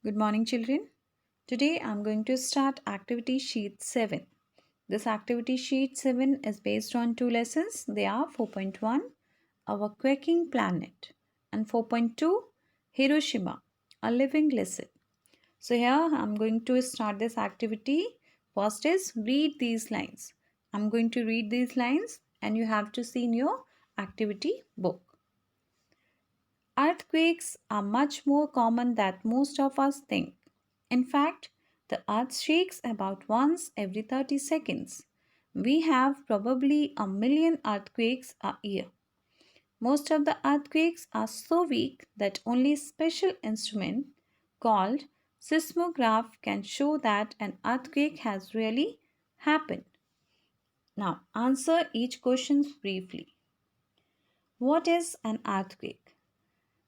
Good morning, children. Today I'm going to start activity sheet 7. This activity sheet 7 is based on two lessons. They are 4.1, Our Quaking Planet, and 4.2, Hiroshima, a living lesson. So here I'm going to start this activity. First is read these lines. I'm going to read these lines and you have to see in your activity book. Earthquakes are much more common than most of us think. In fact, the earth shakes about once every 30 seconds. We have probably a million earthquakes a year. Most of the earthquakes are so weak that only special instrument called seismograph can show that an earthquake has really happened. Now, answer each question briefly. What is an earthquake?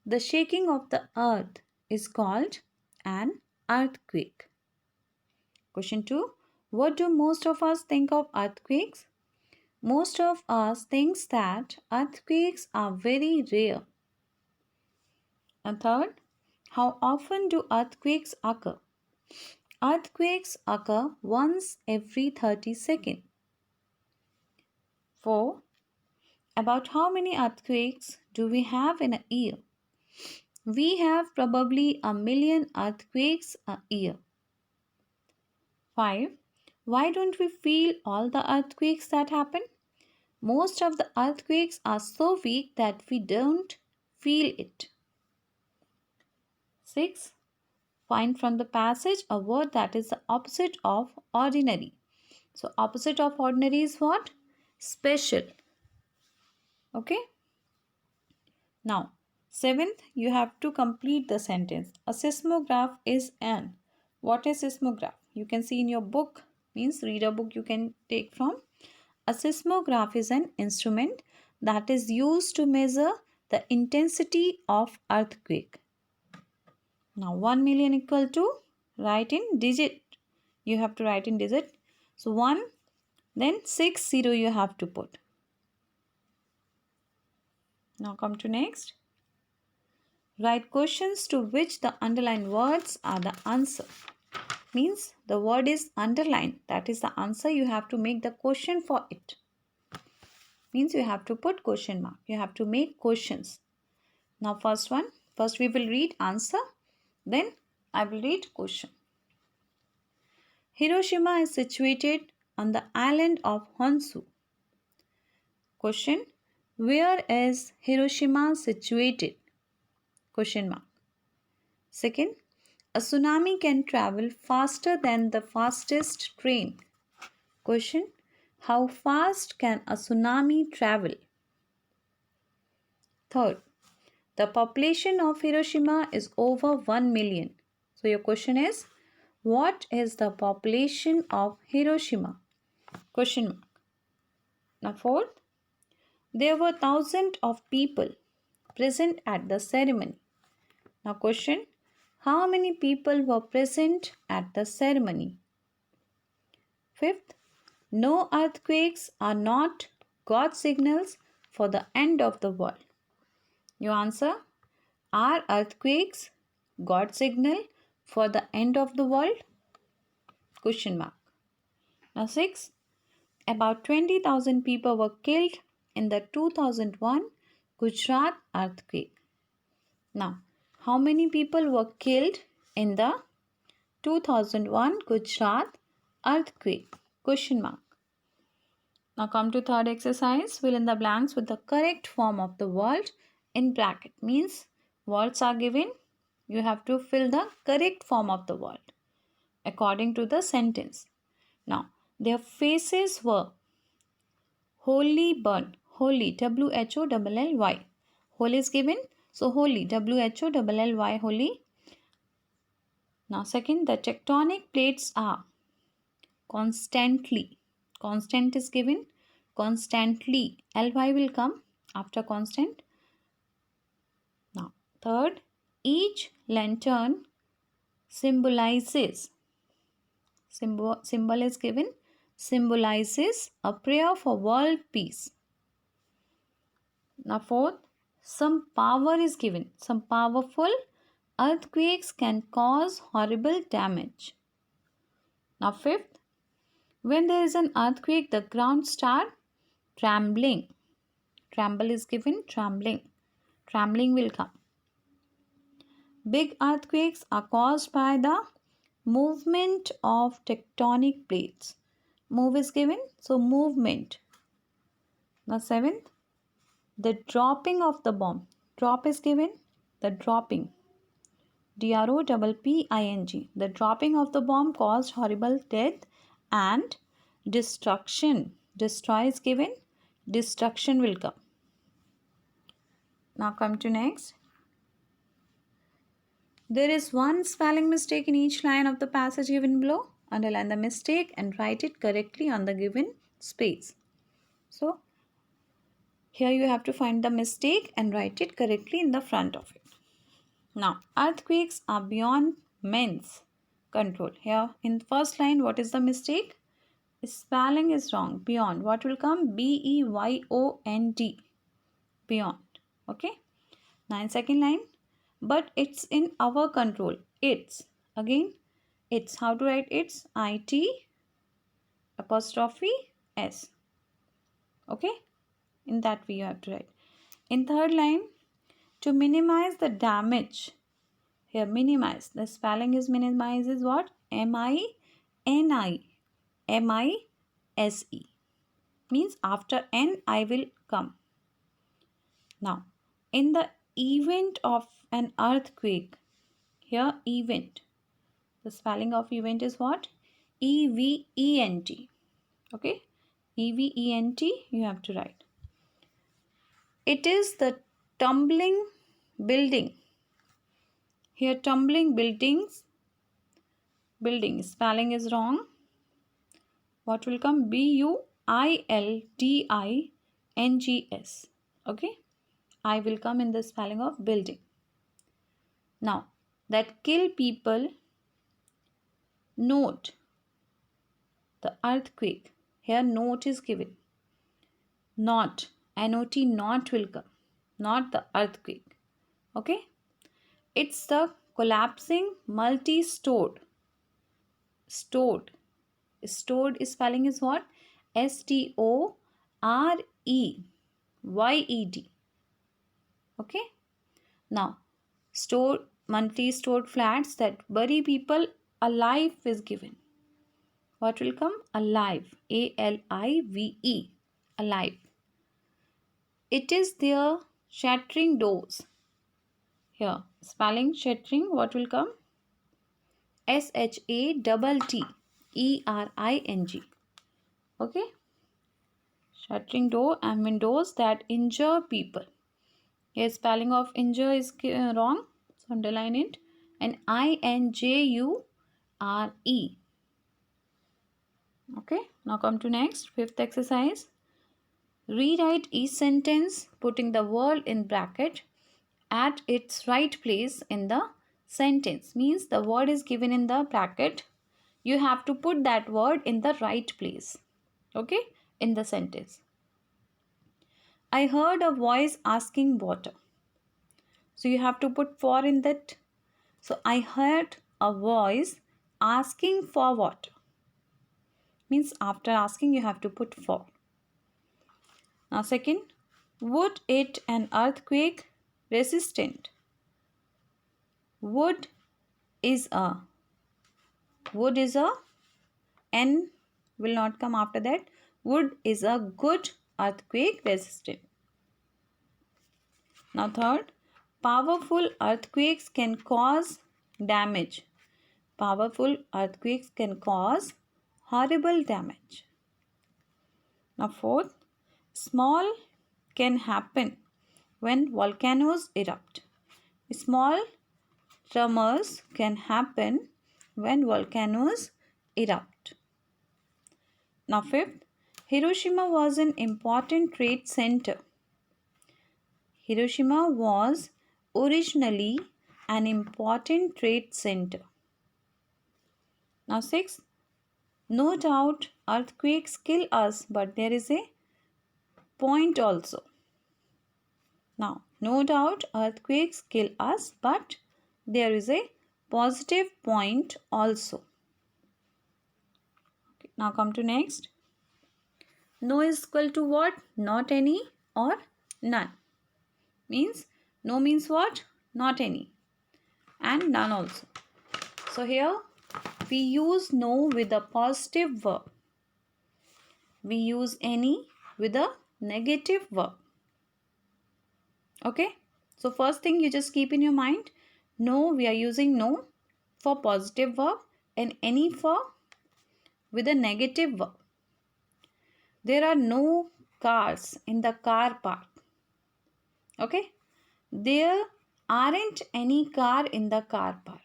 The shaking of the earth is called an earthquake. Question 2. What do most of us think of earthquakes? Most of us thinks that earthquakes are very rare. And third, how often do earthquakes occur? Earthquakes occur once every 30 seconds. 4. About how many earthquakes do we have in a year? We have probably a million earthquakes a year. 5. Why don't we feel all the earthquakes that happen? Most of the earthquakes are so weak that we don't feel it. 6. Find from the passage a word that is the opposite of ordinary. So, opposite of ordinary is what? Special. Okay. Now, 7th, you have to complete the sentence. A seismograph is an. What is seismograph? You can see in your book, means reader book you can take from. A seismograph is an instrument that is used to measure the intensity of earthquake. Now 1 million equal to, write in digit. You have to write in digit. So 1, then 60 you have to put. Now come to next. Write questions to which the underlined words are the answer. Means the word is underlined. That is the answer. You have to make the question for it. Means you have to put question mark. You have to make questions. Now first one. First we will read answer. Then I will read question. Hiroshima is situated on the island of Honshu. Question. Where is Hiroshima situated? Question mark. Second. A tsunami can travel faster than the fastest train. Question. How fast can a tsunami travel? Third. The population of Hiroshima is over 1 million. So your question is, what is the population of Hiroshima? Question mark. Now fourth, there were thousands of people present at the ceremony. Now question, how many people were present at the ceremony? Fifth, no earthquakes are not God's signals for the end of the world. You answer, are earthquakes God's signal for the end of the world? Question mark. Now 6. About 20,000 people were killed in the 2001 Gujarat earthquake. Now, how many people were killed in the 2001 Gujarat earthquake? Question mark. Now come to third exercise. Fill in the blanks with the correct form of the word in bracket. Means words are given. You have to fill the correct form of the word according to the sentence. Now, their faces were wholly burned. Wholly, W-H-O-L-L-Y. Whole is given. So, wholly, W-H-O-L-L-Y, wholly. Now, second, the tectonic plates are constantly. Constant is given. Constantly. L-Y will come after constant. Now, third, each lantern symbolizes. Symbol is given. Symbolizes a prayer for world peace. Now fourth, some power is given. Some powerful Earthquakes can cause horrible damage. Now, fifth, when there is an earthquake, the ground starts trembling. Tremble is given, trembling. Trembling will come. Big earthquakes are caused by the movement of tectonic plates. Move is given, so movement. Now, seventh, the dropping of the bomb. Drop is given, the dropping. DROPPING. The dropping of the bomb caused horrible death and destruction. Destroy is given, destruction will come. Now come to next. There is one spelling mistake in each line of the passage given below. Underline the mistake and write it correctly on the given space. So here you have to find the mistake and write it correctly in the front of it. Now, earthquakes are beyond men's control. Here in the first line, what is the mistake? Spelling is wrong. Beyond. What will come? BEYOND. Beyond. Okay. Now in second line, but it's in our control. It's. Again, it's. How to write it's? IT'(S). Okay. In that way you have to write. In third line, to minimize the damage. Here minimize. The spelling is minimize is what? MINIMISE. Means after N I will come. Now in the event of an earthquake. Here event. The spelling of event is what? EVENT. Okay. EVENT you have to write. It is the tumbling building. Here tumbling buildings. Building spelling is wrong. What will come? BUILDINGS. Okay. I will come in the spelling of building. Now that kill people. Note the earthquake. Here note is given. Not. NOT not will come. Not the earthquake. Okay. It's the collapsing multi-stored. Stored. Stored spelling is what? STOREYED. Okay. Now, stored multi-stored flats that bury people alive is given. What will come? Alive. ALIVE. Alive. It is their shattering doors. Here, spelling shattering, what will come? SHATTERING. Okay. Shattering door and windows that injure people. Here, spelling of injure is wrong. So, underline it. And INJURE. Okay. Now, come to next. Fifth exercise. Rewrite each sentence putting the word in bracket at its right place in the sentence. Means the word is given in the bracket. You have to put that word in the right place. Okay. In the sentence. I heard a voice asking water. So you have to put for in that. So I heard a voice asking for water. Means after asking you have to put for. Now second, would it an earthquake resistant? Wood is a N will not come after that. Wood is a good earthquake resistant. Now third, powerful earthquakes can cause damage. Powerful earthquakes can cause horrible damage. Now fourth, small can happen when volcanoes erupt. Small tremors can happen when volcanoes erupt. Now fifth, Hiroshima was an important trade center. Hiroshima was originally an important trade center. Now sixth, no doubt earthquakes kill us, but there is a point also. Now, no doubt earthquakes kill us, but there is a positive point also. Okay, now come to next. No is equal to what? Not any or none. Means no means what? Not any, and none also. So here we use no with a positive verb. We use any with a negative verb. Okay. So first thing you just keep in your mind, no, we are using no for positive verb and any for with a negative verb. There are no cars in the car park. Okay. There aren't any car in the car park.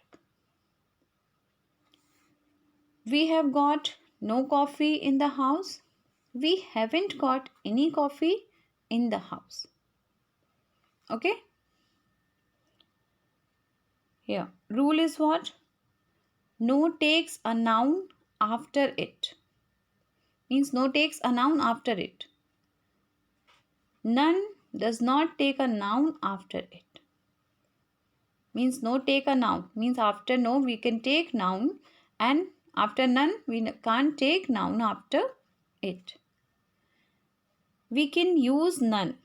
We have got no coffee in the house. We haven't got any coffee in the house. Okay. Here, rule is what? No takes a noun after it. Means no takes a noun after it. None does not take a noun after it. Means no take a noun. Means after no we can take noun, and after none we can't take noun after it. We can use none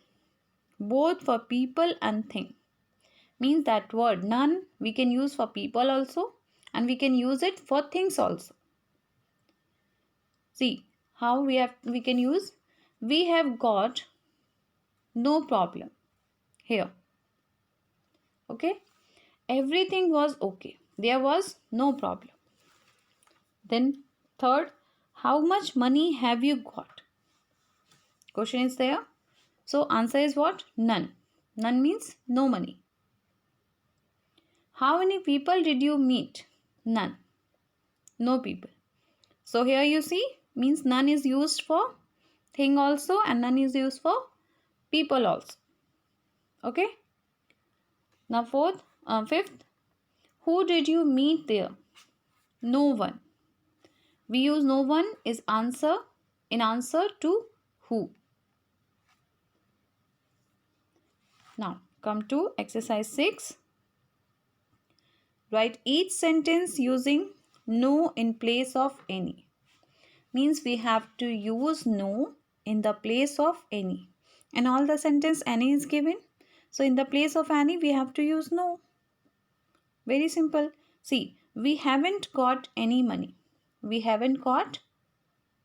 both for people and thing. Means that word none we can use for people also, and we can use it for things also. See how we can use. We have got no problem here. Okay. Everything was okay. There was no problem. Then third, how much money have you got? Question is there. So answer is what? None. None means no money. How many people did you meet? None. No people. So here you see means none is used for thing also, and none is used for people also. Okay. Now fifth, who did you meet there? No one. We use no one is answer in answer to who. Now come to exercise 6. Write each sentence using no in place of any. Means we have to use no in the place of any. And all the sentence any is given. So in the place of any we have to use no. Very simple. See, we haven't got any money. We haven't got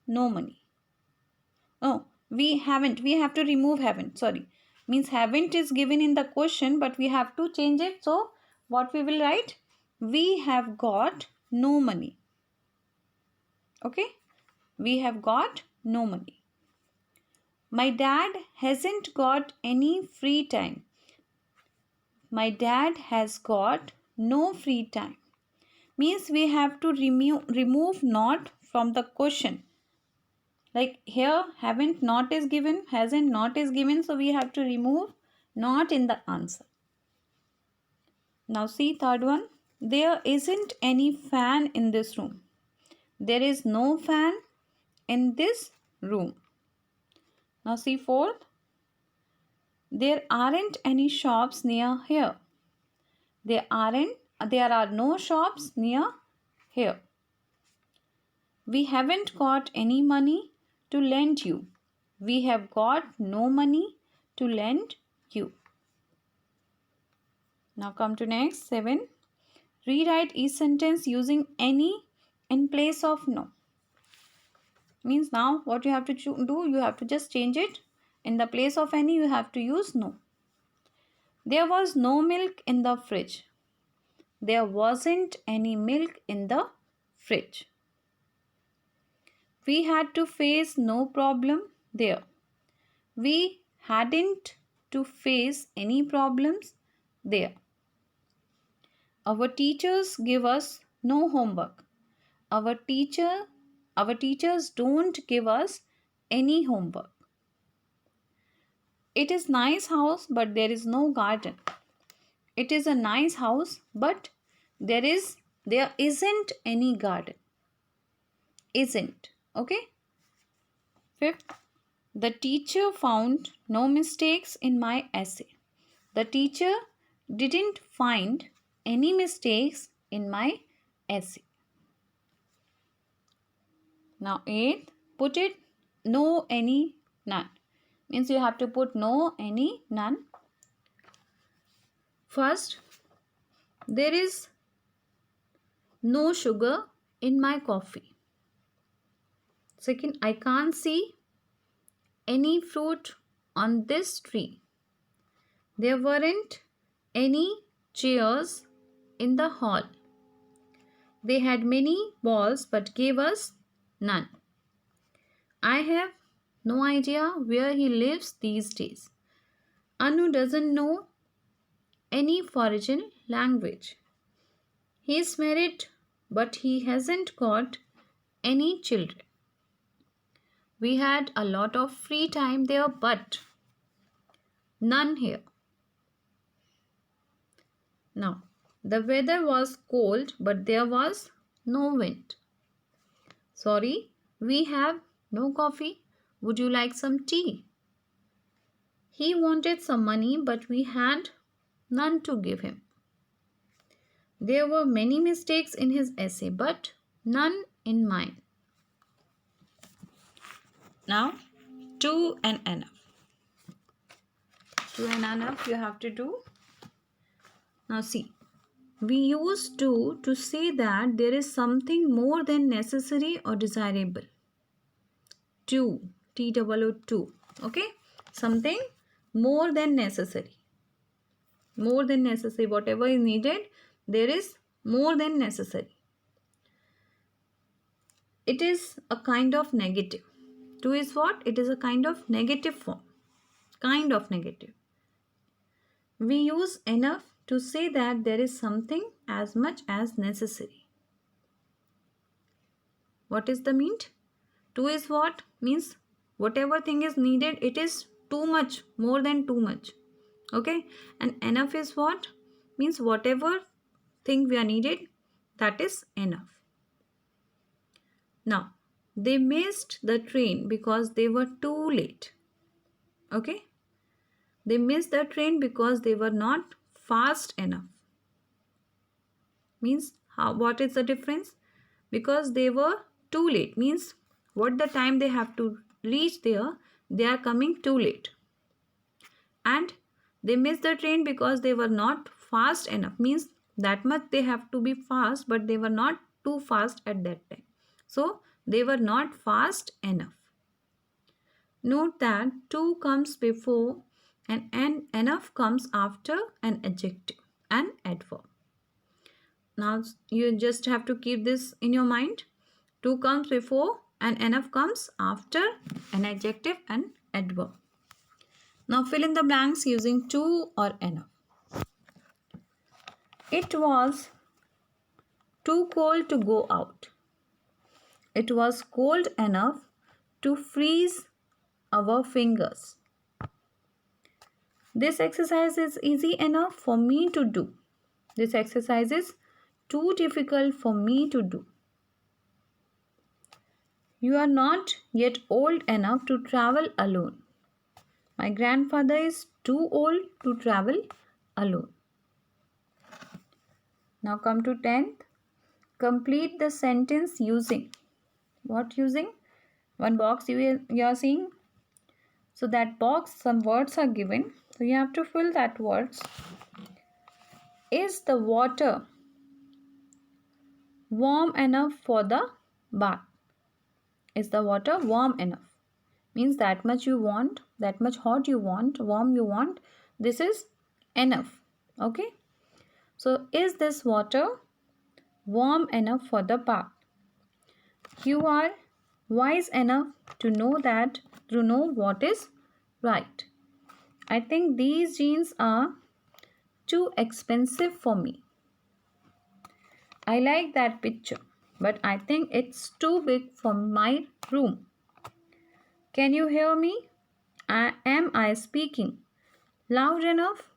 no money. Oh, we haven't. We have to remove haven't. Sorry. Means haven't is given in the question, but we have to change it. So what we will write? We have got no money. Okay. We have got no money. My dad hasn't got any free time. My dad has got no free time. Means we have to remove not from the question. Like here haven't not is given, hasn't not is given, so we have to remove not in the answer. Now see third one. There isn't any fan in this room. There is no fan in this room. Now see fourth. There aren't any shops near here. There are no shops near here. We haven't got any money to lend you. We have got no money to lend you. Now come to next 7. Rewrite each sentence using any in place of no. Means now what you have to do, you have to just change it. In the place of any you have to use no. There was no milk in the fridge. There wasn't any milk in the fridge. We had to face no problem there. We hadn't to face any problems there. Our teachers give us no homework. Our teachers don't give us any homework. It is nice house but there is no garden. It is a nice house but there isn't any garden. Isn't. Okay. Fifth, the teacher found no mistakes in my essay. The teacher didn't find any mistakes in my essay. Now 8th, put it no, any, none. Means you have to put no, any, none. First, there is no sugar in my coffee. Second, I can't see any fruit on this tree. There weren't any chairs in the hall. They had many balls but gave us none. I have no idea where he lives these days. Anu doesn't know any foreign language. He is married but he hasn't got any children. We had a lot of free time there but none here. Now, the weather was cold but there was no wind. Sorry, we have no coffee. Would you like some tea? He wanted some money but we had none to give him. There were many mistakes in his essay but none in mine. Now, to and enough. To and enough you have to do. Now see, we use to say that there is something more than necessary or desirable. To, T-O-O, okay? Something more than necessary. More than necessary, whatever is needed, there is more than necessary. It is a kind of negative. To is what? It is a kind of negative form. Kind of negative. We use enough to say that there is something as much as necessary. What is the mean? To is what? Means whatever thing is needed, it is too much, more than too much. Okay? And enough is what? Means whatever thing we are needed, that is enough. Now, they missed the train because they were too late. Okay? They missed the train because they were not fast enough. Means what is the difference? Because they were too late. Means what the time they have to reach there, they are coming too late. And they missed the train because they were not fast enough. Means that much they have to be fast, but they were not too fast at that time. So they were not fast enough. Note that to comes before and enough comes after an adjective, an adverb. Now you just have to keep this in your mind. To comes before and enough comes after an adjective and adverb. Now fill in the blanks using to or enough. It was too cold to go out. It was cold enough to freeze our fingers. This exercise is easy enough for me to do. This exercise is too difficult for me to do. You are not yet old enough to travel alone. My grandfather is too old to travel alone. Now come to 10th. Complete the sentence using. What using? One box you are seeing. So that box, some words are given. So you have to fill that words. Is the water warm enough for the bath? Is the water warm enough? Means that much you want, that much hot you want, warm you want. This is enough. Okay. So is this water warm enough for the bath? You are wise enough to know what is right. I think these jeans are too expensive for me. I like that picture, but I think it's too big for my room. Can you hear me? Am I speaking loud enough?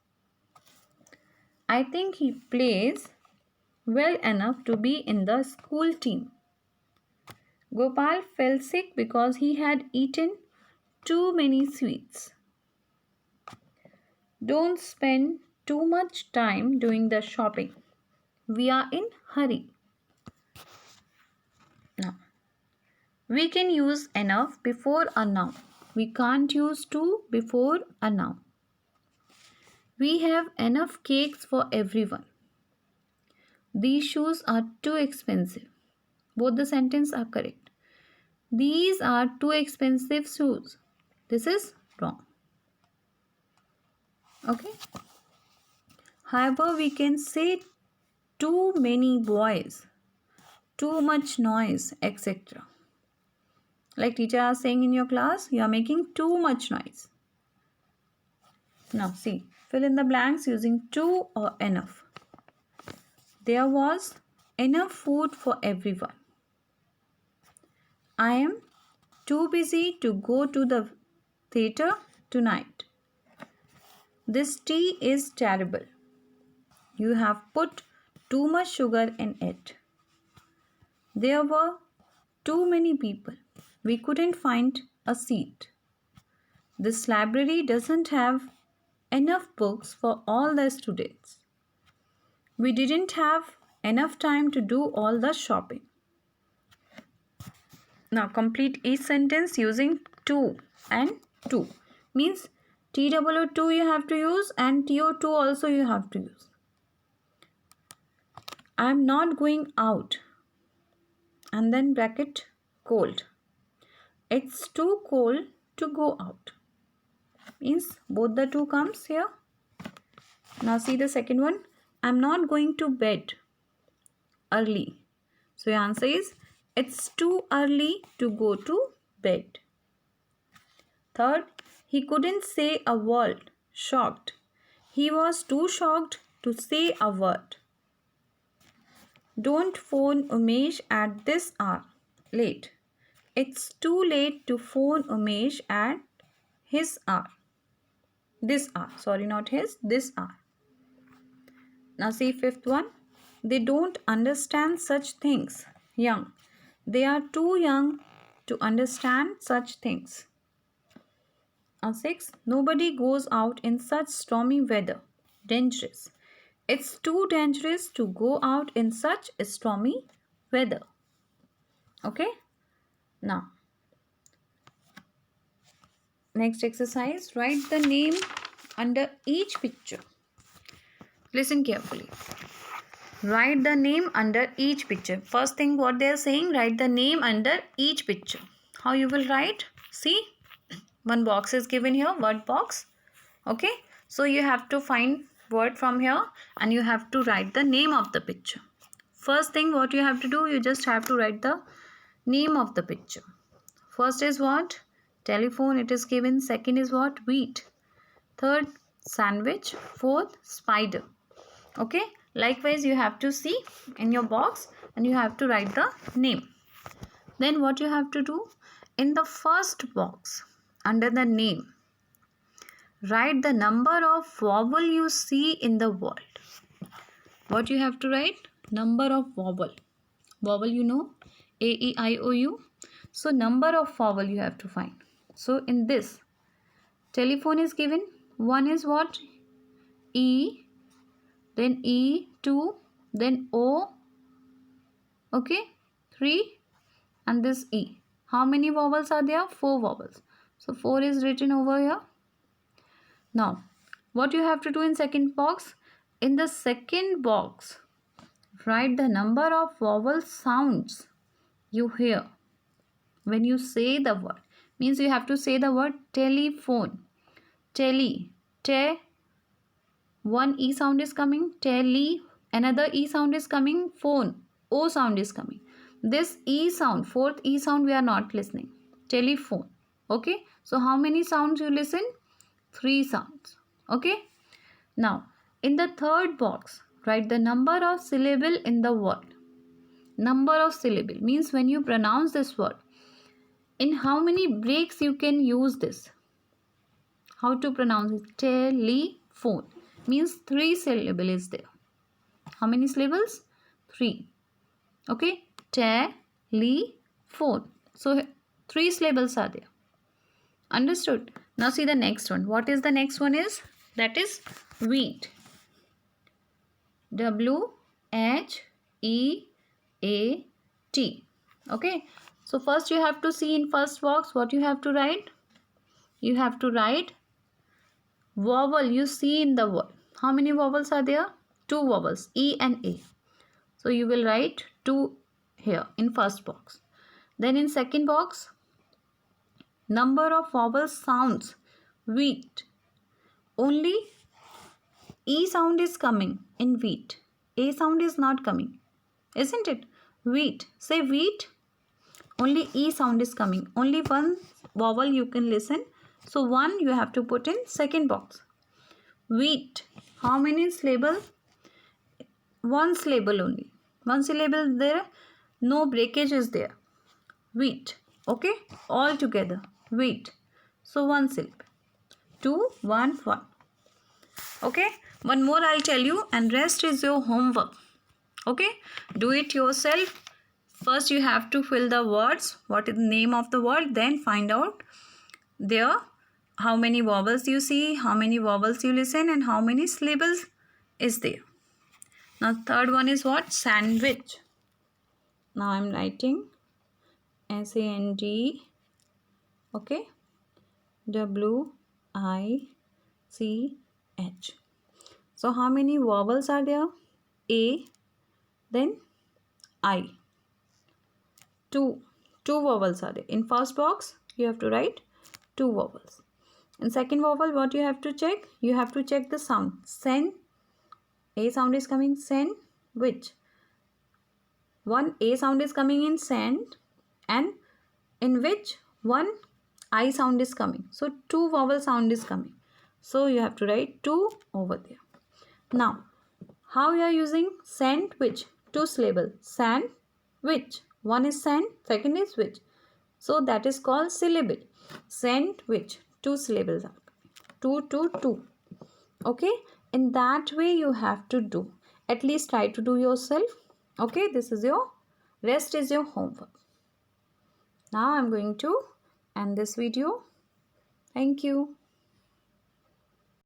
I think he plays well enough to be in the school team. Gopal fell sick because he had eaten too many sweets. Don't spend too much time doing the shopping. We are in hurry. Now, we can use enough before a noun. We can't use to before a noun. We have enough cakes for everyone. These shoes are too expensive. Both the sentences are correct. These are too expensive shoes. This is wrong. Okay. However, we can say too many boys, too much noise, etc. Like teacher are saying in your class, you are making too much noise. Now see, fill in the blanks using too or enough. There was enough food for everyone. I am too busy to go to the theatre tonight. This tea is terrible. You have put too much sugar in it. There were too many people. We couldn't find a seat. This library doesn't have enough books for all the students. We didn't have enough time to do all the shopping. Now complete each sentence using to and to. Means TOO you have to use and TO2 also you have to use. I am not going out. And then bracket cold. It's too cold to go out. Means both the two comes here. Now see the second one. I'm not going to bed early. So your answer is it's too early to go to bed. Third, he couldn't say a word. Shocked. He was too shocked to say a word. Don't phone Umesh at this hour. Late. It's too late to phone Umesh at his hour. This hour. Sorry, not his. This hour. Now see fifth one. They don't understand such things. Young. They are too young to understand such things. Now 6. Nobody goes out in such stormy weather. Dangerous. It's too dangerous to go out in such stormy weather. Okay. Now, next exercise. Write the name under each picture. Listen carefully. Write the name under each picture. First thing what they are saying, write the name under each picture. How you will write? See, one box is given here, word box. Okay. So you have to find word from here and you have to write the name of the picture. First thing what you have to do, you just have to write the name of the picture. First is what? Telephone, it is given. Second is what? Wheat. Third, sandwich. Fourth, spider. Okay. Likewise, you have to see in your box and you have to write the name. Then what you have to do? In the first box, under the name, write the number of vowel you see in the word. What you have to write? Number of vowel. Vowel you know? A, E, I, O, U. So number of vowel you have to find. So in this, telephone is given. One is what? E. Then E, 2. Then O. Okay. 3. And this E. How many vowels are there? 4 vowels. So 4 is written over here. Now, what you have to do in second box? In the second box, write the number of vowel sounds you hear when you say the word. Means you have to say the word telephone. Tele. Te. One E sound is coming. Tele. Another E sound is coming. Phone. O sound is coming. This E sound, fourth E sound we are not listening. Telephone. Okay. So how many sounds you listen? 3 sounds. Okay. Now, in the third box, write the number of syllable in the word. Number of syllable means when you pronounce this word, in how many breaks you can use this. How to pronounce it? Telephone. Means 3 syllable is there. How many syllables? 3. Okay. Telephone. So 3 syllables are there. Understood? Now see the next one. What is the next one is? That is wheat. W H-E-A-T. Okay. So first you have to see in first box what you have to write. You have to write vowel you see in the word. How many vowels are there? 2 vowels, E and A. So you will write 2 here in first box. Then in second box, number of vowel sounds. Wheat. Only E sound is coming in wheat. A sound is not coming. Isn't it? Wheat. Say wheat. Only E sound is coming. Only one vowel you can listen. So 1 you have to put in second box. Wheat. How many syllable? 1 syllable only. 1 syllable there. No breakage is there. Wheat. Okay. All together. Wheat. So 1 syllable. 2, 1, 1. Okay. One more I'll tell you and rest is your homework. Okay. Do it yourself. First you have to fill the words. What is the name of the word? Then find out there how many vowels you see, how many vowels you listen, and how many syllables is there. Now third one is what? Sandwich. Now I'm writing S-A-N-D, okay, W-I-C-H. So how many vowels are there? A, then I. Two vowels are there. In first box, you have to write 2 vowels. In second vowel, what you have to check? You have to check the sound. Sen. A sound is coming. Sen. Which? One A sound is coming in send, and in which one I sound is coming. So 2 vowel sound is coming. So you have to write 2 over there. Now, how you are using sandwich? 2 syllable. Sandwich. One is sand, second is which. So that is called syllable. Sandwich. 2 syllables are coming. 2, 2, 2. Okay. In that way you have to do. At least try to do yourself. Okay. This is your rest is your homework. Now I'm going to end this video. Thank you.